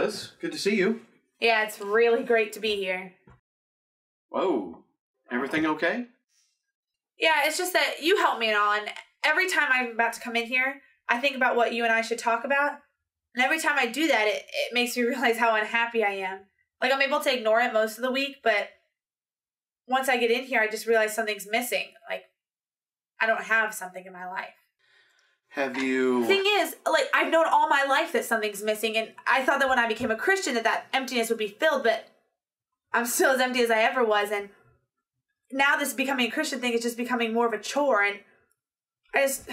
Liz. Good to see you. Yeah, it's really great to be here. Whoa. Everything okay? Yeah, it's just that you help me and all, and every time I'm about to come in here, I think about what you and I should talk about, and every time I do that, it makes me realize how unhappy I am. Like, I'm able to ignore it most of the week, but once I get in here, I just realize something's missing. Like, I don't have something in my life. Have you... The thing is, like, I've known all my life that something's missing, and I thought that when I became a Christian that emptiness would be filled, but I'm still as empty as I ever was, and now this becoming a Christian thing is just becoming more of a chore, and I just...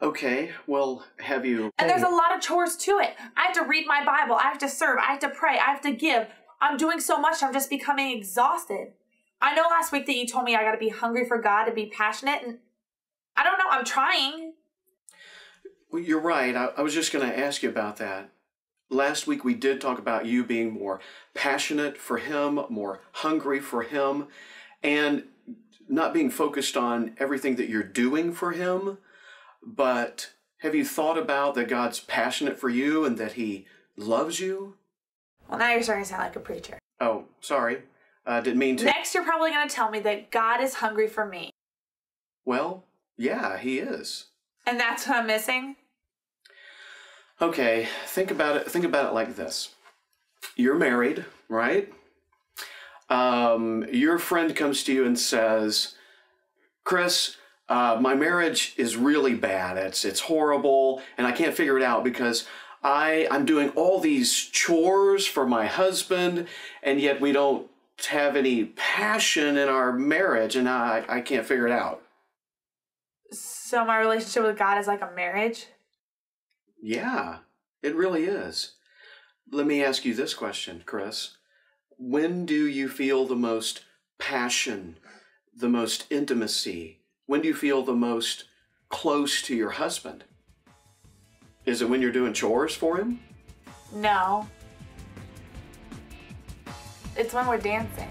Okay, well, have you... And there's a lot of chores to it. I have to read my Bible, I have to serve, I have to pray, I have to give. I'm doing so much, I'm just becoming exhausted. I know last week that you told me I gotta be hungry for God, to be passionate, and I don't know, I'm trying. Well, you're right. I was just going to ask you about that. Last week we did talk about you being more passionate for Him, more hungry for Him, and not being focused on everything that you're doing for Him. But have you thought about that God's passionate for you and that He loves you? Well, now you're starting to sound like a preacher. Oh, sorry. Didn't mean to. Next, you're probably going to tell me that God is hungry for me. Well, yeah, He is. And that's what I'm missing? Okay, think about it like this. You're married, right? Your friend comes to you and says, Kris, my marriage is really bad. It's horrible, and I can't figure it out because I'm doing all these chores for my husband, and yet we don't have any passion in our marriage, and I can't figure it out. So my relationship with God is like a marriage? Yeah, it really is. Let me ask you this question, Kris. When do you feel the most passion, the most intimacy? When do you feel the most close to your husband? Is it when you're doing chores for him? No. It's when we're dancing.